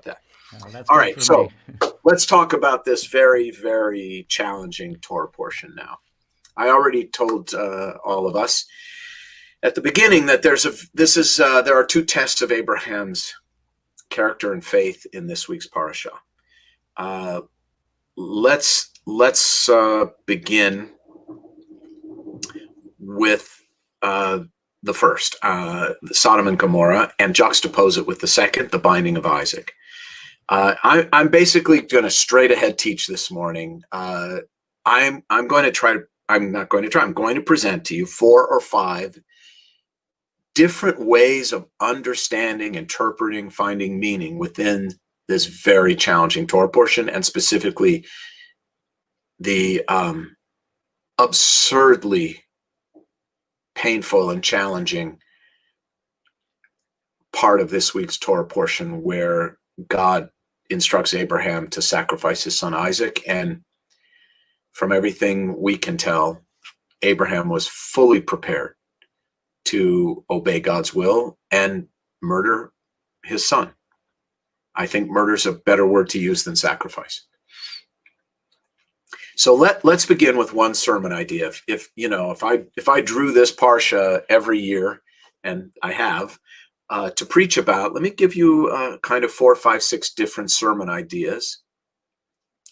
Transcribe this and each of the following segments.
that. That's All good right, for so me. let's talk about this very, very challenging Torah portion now. I already told all of us at the beginning that there are two tests of Abraham's character and faith in this week's parasha. Let's begin with the first, Sodom and Gomorrah, and juxtapose it with the second, the binding of Isaac. I'm basically going to straight ahead teach this morning. I'm going to present to you 4 or 5 different ways of understanding, interpreting, finding meaning within this very challenging Torah portion, and specifically the absurdly painful and challenging part of this week's Torah portion where God instructs Abraham to sacrifice his son Isaac. And from everything we can tell, Abraham was fully prepared to obey God's will and murder his son. I think murder is a better word to use than sacrifice. So let's begin with one sermon idea. If I drew this parsha every year, and I have, to preach about, let me give you kind of 4, 5, 6 different sermon ideas,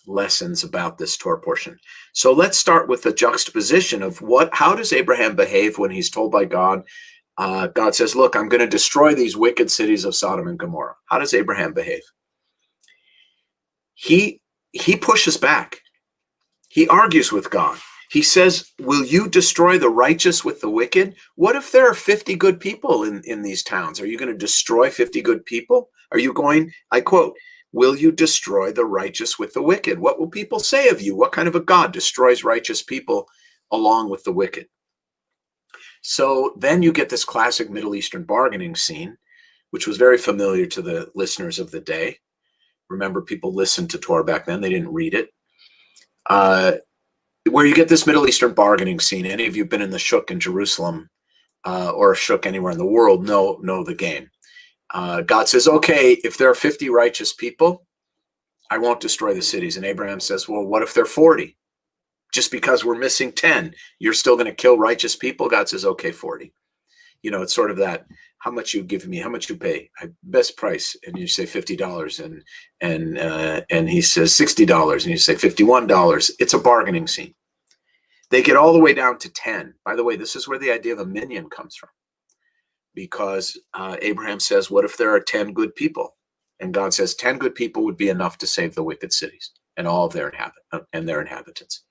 lessons about this Torah portion. So let's start with the juxtaposition of how does Abraham behave when he's told by God, God says, look, I'm going to destroy these wicked cities of Sodom and Gomorrah. How does Abraham behave? He pushes back. He argues with God. He says, will you destroy the righteous with the wicked? What if there are 50 good people in these towns? Are you going to destroy 50 good people? Are you going, I quote, will you destroy the righteous with the wicked? What will people say of you? What kind of a God destroys righteous people along with the wicked? So then you get this classic Middle Eastern bargaining scene, which was very familiar to the listeners of the day. Remember, people listened to Torah back then. They didn't read it. Where you get this Middle Eastern bargaining scene. Any of you been in the shuk in Jerusalem or a shuk anywhere in the world know the game. God says, okay, if there are 50 righteous people, I won't destroy the cities. And Abraham says, well, what if there are 40? Just because we're missing 10, you're still going to kill righteous people? God says, okay, 40. It's sort of that, how much you give me, how much you pay, best price. And you say $50 and he says $60 and you say $51. It's a bargaining scene. They get all the way down to 10. By the way, this is where the idea of a minyan comes from, because Abraham says, what if there are 10 good people? And God says 10 good people would be enough to save the wicked cities and all of their inhabitants.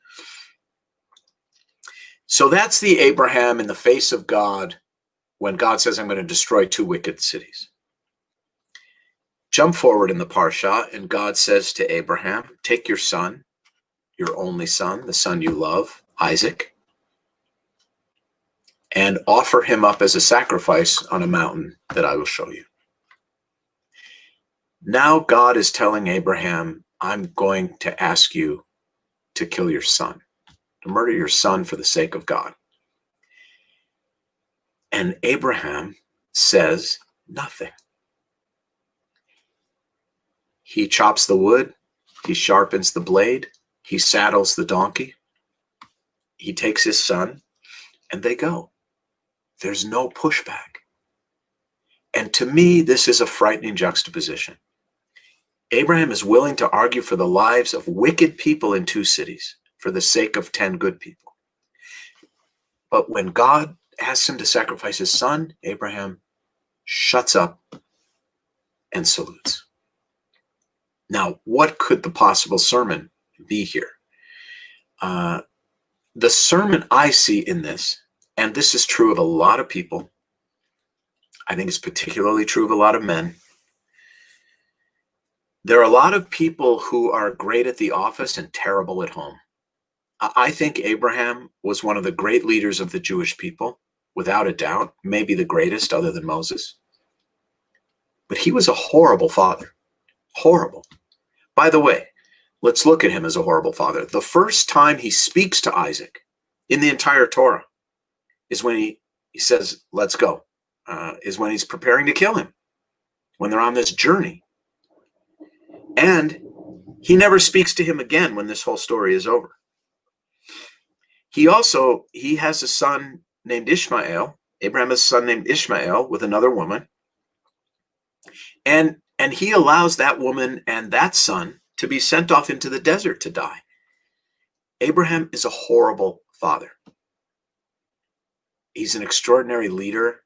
So that's the Abraham in the face of God when God says, I'm going to destroy 2 wicked cities. Jump forward in the parsha, and God says to Abraham, take your son, your only son, the son you love, Isaac, and offer him up as a sacrifice on a mountain that I will show you. Now God is telling Abraham, I'm going to ask you to kill your son, to murder your son for the sake of God. And Abraham says nothing. He chops the wood, he sharpens the blade, he saddles the donkey, he takes his son, and they go. There's no pushback. And to me, this is a frightening juxtaposition. Abraham is willing to argue for the lives of wicked people in 2 cities for the sake of 10 good people. But when God asks him to sacrifice his son, Abraham shuts up and salutes. Now, what could the possible sermon be here? The sermon I see in this, and this is true of a lot of people, I think it's particularly true of a lot of men. There are a lot of people who are great at the office and terrible at home. I think Abraham was one of the great leaders of the Jewish people, without a doubt, maybe the greatest other than Moses. But he was a horrible father. Horrible. By the way, let's look at him as a horrible father. The first time he speaks to Isaac in the entire Torah is when he says, let's go, is when he's preparing to kill him, when they're on this journey. And he never speaks to him again when this whole story is over. He has a son named Ishmael. Abraham has a son named Ishmael with another woman. And he allows that woman and that son to be sent off into the desert to die. Abraham is a horrible father. He's an extraordinary leader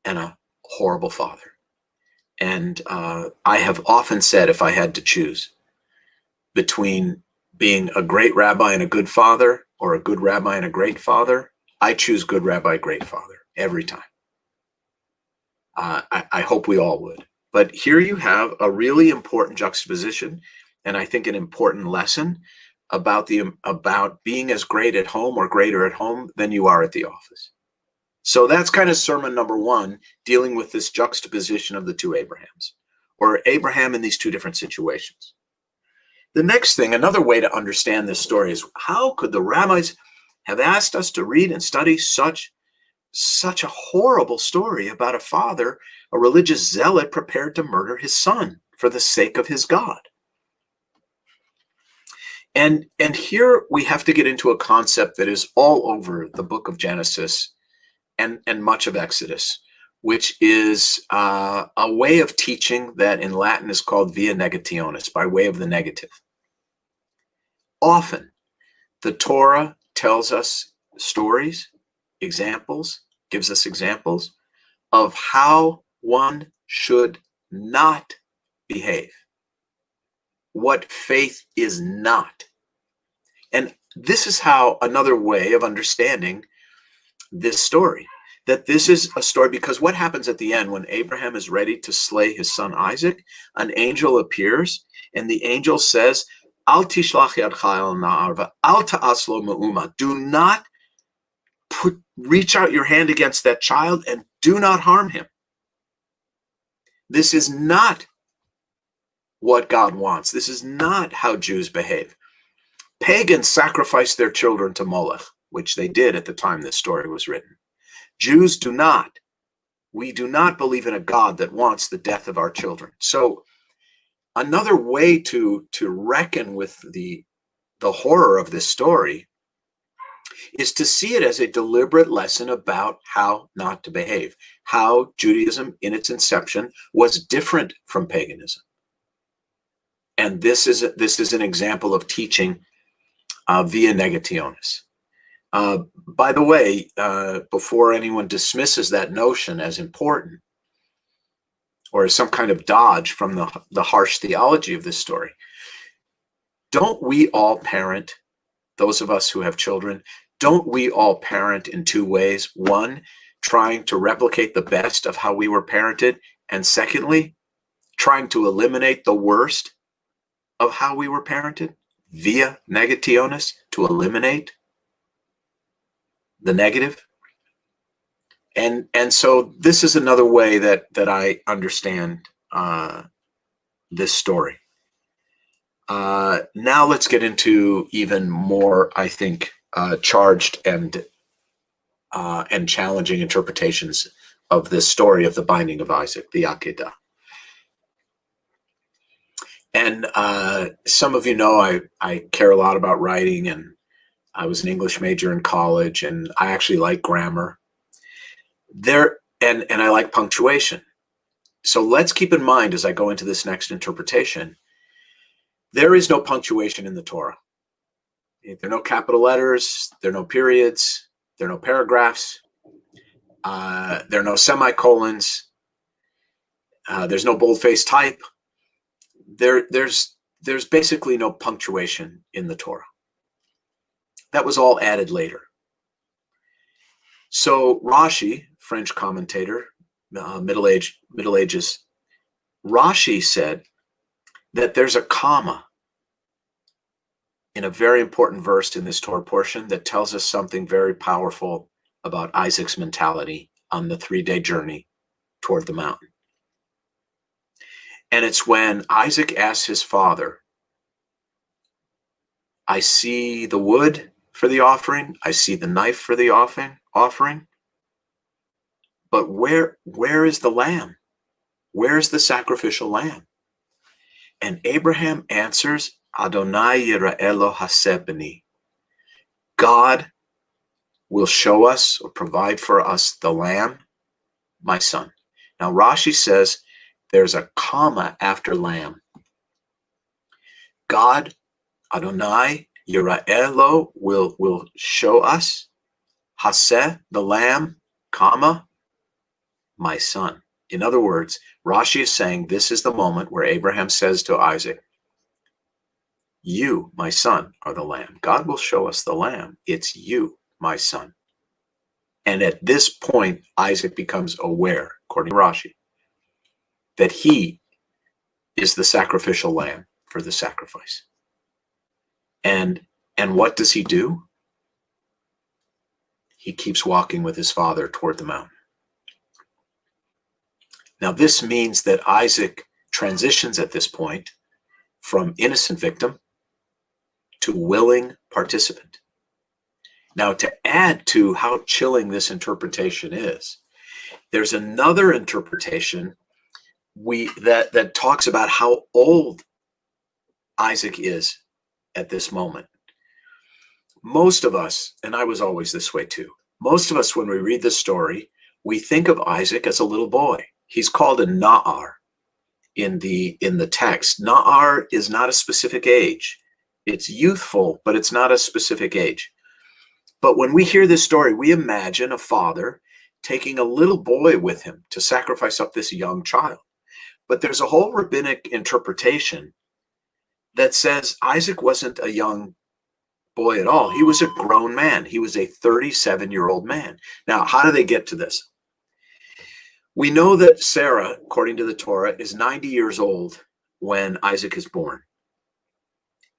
and a horrible father. And I have often said, if I had to choose between being a great rabbi and a good father, or a good rabbi and a great father, I choose good rabbi, great father every time. I hope we all would. But here you have a really important juxtaposition, and I think an important lesson about being as great at home or greater at home than you are at the office. So that's kind of sermon number one, dealing with this juxtaposition of the two Abrahams, or Abraham in these two different situations. The next thing, another way to understand this story is, how could the rabbis have asked us to read and study such a horrible story about a father, a religious zealot, prepared to murder his son for the sake of his God? And here we have to get into a concept that is all over the book of Genesis and much of Exodus, which is a way of teaching that in Latin is called via negationis, by way of the negative. Often, the Torah tells us stories, examples, gives us examples of how one should not behave, what faith is not. And this is how another way of understanding this story, that this is a story, because what happens at the end when Abraham is ready to slay his son Isaac, an angel appears, and the angel says, Al tishlach yadcha el na'ar, al ta'as lo me'uma. Do not reach out your hand against that child, and do not harm him. This is not what God wants. This is not how Jews behave. Pagans sacrificed their children to Molech, which they did at the time this story was written. Jews do not. We do not believe in a God that wants the death of our children. So another way to reckon with the horror of this story is to see it as a deliberate lesson about how not to behave, how Judaism in its inception was different from paganism. And this is an example of teaching via negationis. By the way, before anyone dismisses that notion as important or as some kind of dodge from the harsh theology of this story, don't we all parent, those of us who have children, don't we all parent in two ways? One, trying to replicate the best of how we were parented, and secondly, trying to eliminate the worst of how we were parented via negationis, to eliminate the negative. And so this is another way that I understand this story. Now let's get into even more, I think, charged and challenging interpretations of this story of the binding of Isaac, the Akeida. And some of you know I care a lot about writing, and I was an English major in college, and I actually like grammar. And I like punctuation. So let's keep in mind, as I go into this next interpretation, there is no punctuation in the Torah. There are no capital letters, there are no periods, there are no paragraphs, there are no semicolons, there's no boldface type. There's basically no punctuation in the Torah. That was all added later. So Rashi, French commentator, Middle Ages, Rashi said that there's a comma in a very important verse in this Torah portion that tells us something very powerful about Isaac's mentality on the 3-day journey toward the mountain. And it's when Isaac asks his father, I see the wood for the offering, I see the knife for the offering, but where is the lamb? Where is the sacrificial lamb? And Abraham answers, Adonai Yira'elo Hasebeni. God will show us or provide for us the lamb, my son. Now Rashi says there's a comma after lamb. God, Adonai Yira'elo, will show us, Haseh, the lamb, comma, my son. In other words, Rashi is saying this is the moment where Abraham says to Isaac, you, my son, are the lamb. God will show us the lamb. It's you, my son. And at this point, Isaac becomes aware, according to Rashi, that he is the sacrificial lamb for the sacrifice. And what does he do? He keeps walking with his father toward the mountain. Now, this means that Isaac transitions at this point from innocent victim to willing participant. Now, to add to how chilling this interpretation is, there's another interpretation that talks about how old Isaac is at this moment. Most of us, and I was always this way too, most of us, when we read this story, we think of Isaac as a little boy. He's called a Na'ar in the text. Na'ar is not a specific age. It's youthful, but it's not a specific age. But when we hear this story, we imagine a father taking a little boy with him to sacrifice up this young child. But there's a whole rabbinic interpretation that says Isaac wasn't a young boy at all. He was a grown man. He was a 37-year-old man. Now, how do they get to this? We know that Sarah, according to the Torah, is 90 years old when Isaac is born.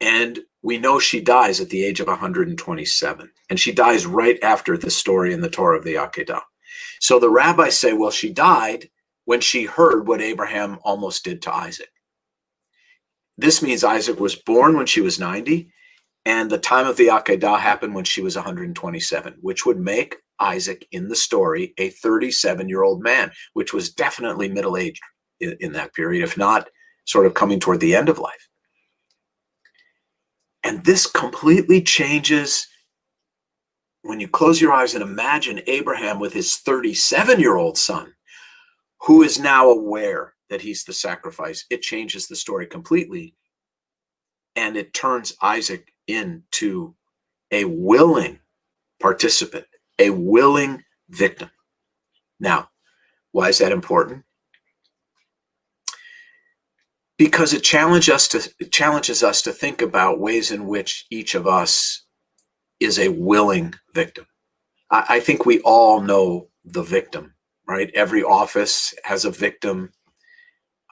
And we know she dies at the age of 127. And she dies right after the story in the Torah of the Akeida. So the rabbis say, well, she died when she heard what Abraham almost did to Isaac. This means Isaac was born when she was 90, and the time of the Akedah happened when she was 127, which would make Isaac in the story a 37-year-old man, which was definitely middle-aged in that period, if not sort of coming toward the end of life. And this completely changes when you close your eyes and imagine Abraham with his 37-year-old son, who is now aware that he's the sacrifice. It changes the story completely. And it turns Isaac into a willing participant, a willing victim. Now, why is that important? Because it challenges us to think about ways in which each of us is a willing victim. I think we all know the victim, right? Every office has a victim.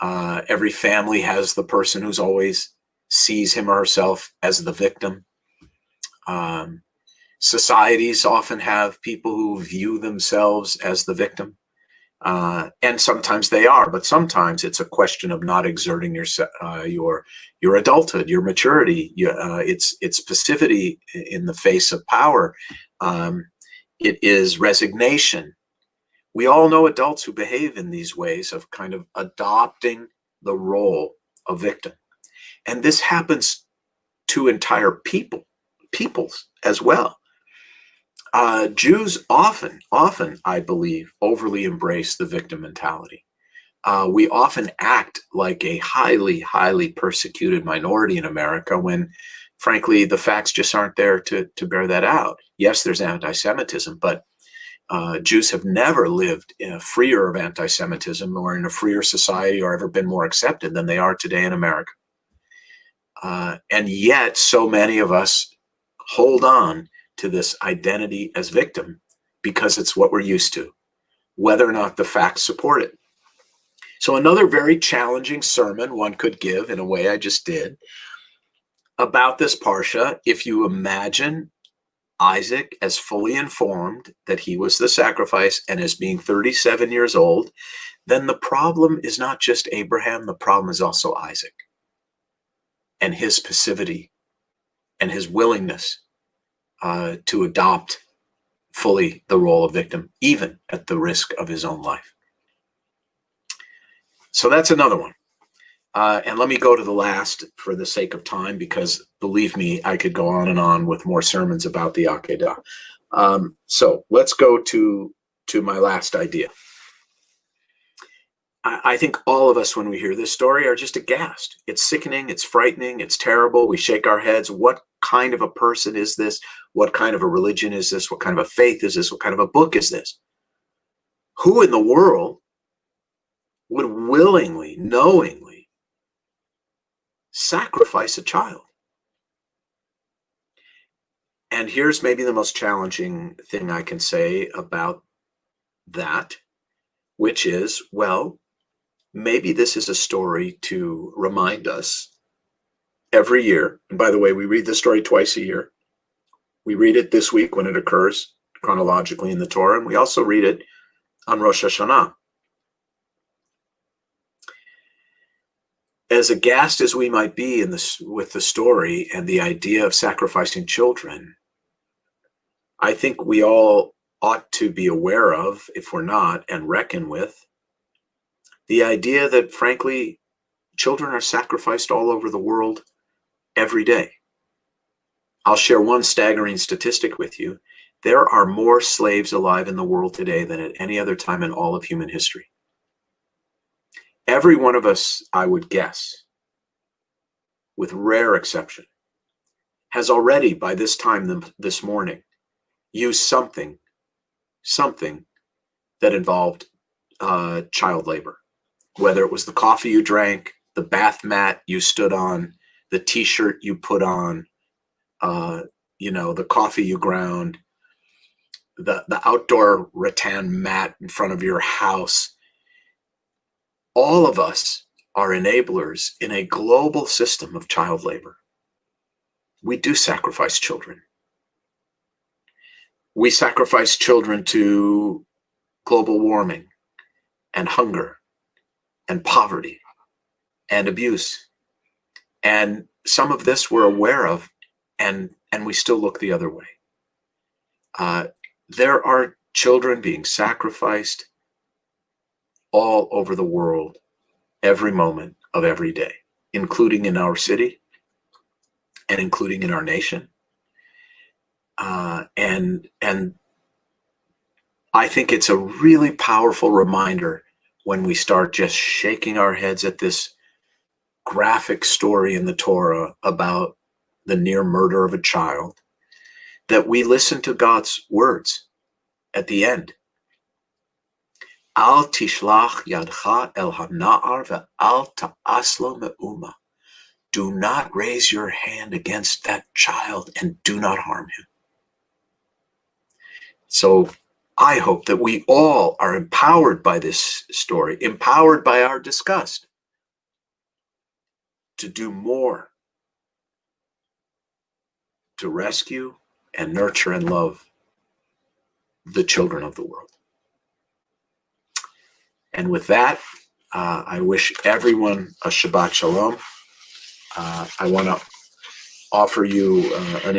Every family has the person who's always sees him or herself as the victim. Societies often have people who view themselves as the victim. And sometimes they are, but sometimes it's a question of not exerting your adulthood, your maturity, its passivity in the face of power. It is resignation. We all know adults who behave in these ways of kind of adopting the role of victim. And this happens to entire peoples as well. Jews often, I believe, overly embrace the victim mentality. We often act like a highly, highly persecuted minority in America when, frankly, the facts just aren't there to bear that out. Yes, there's anti-Semitism, but Jews have never lived in a freer of anti-Semitism or in a freer society or ever been more accepted than they are today in America. And yet, so many of us hold on to this identity as victim because it's what we're used to, whether or not the facts support it. So another very challenging sermon one could give, in a way I just did, about this Parsha, if you imagine Isaac as fully informed that he was the sacrifice and as being 37 years old, then the problem is not just Abraham, the problem is also Isaac and his passivity and his willingness to adopt fully the role of victim, even at the risk of his own life. So that's another one. And let me go to the last for the sake of time, because believe me, I could go on and on with more sermons about the Akeida. So let's go to my last idea. I think all of us, when we hear this story, are just aghast. It's sickening, it's frightening, it's terrible. We shake our heads. What kind of a person is this? What kind of a religion is this? What kind of a faith is this? What kind of a book is this? Who in the world would willingly, knowingly sacrifice a child? And here's maybe the most challenging thing I can say about that, which is, well, maybe this is a story to remind us every year. And by the way, we read this story twice a year. We read it this week when it occurs chronologically in the Torah, and we also read it on Rosh Hashanah. As aghast as we might be with the story and the idea of sacrificing children, I think we all ought to be aware of, if we're not, and reckon with, the idea that, frankly, children are sacrificed all over the world every day. I'll share one staggering statistic with you. There are more slaves alive in the world today than at any other time in all of human history. Every one of us, I would guess, with rare exception, has already, by this time this morning, used something that involved child labor. Whether it was the coffee you drank, the bath mat you stood on, the t-shirt you put on, the coffee you ground, the outdoor rattan mat in front of your house. All of us are enablers in a global system of child labor. We do sacrifice children. We sacrifice children to global warming and hunger and poverty and abuse. And some of this we're aware of, and we still look the other way. There are children being sacrificed all over the world every moment of every day, including in our city and including in our nation. And I think it's a really powerful reminder when we start just shaking our heads at this graphic story in the Torah about the near murder of a child, that we listen to God's words at the end. Al tishlach yadcha el hana'ar ve'al ta'aslo me'uma. Do not raise your hand against that child and do not harm him. So I hope that we all are empowered by this story, empowered by our disgust, to do more to rescue and nurture and love the children of the world. And with that, I wish everyone a Shabbat Shalom. I want to offer you an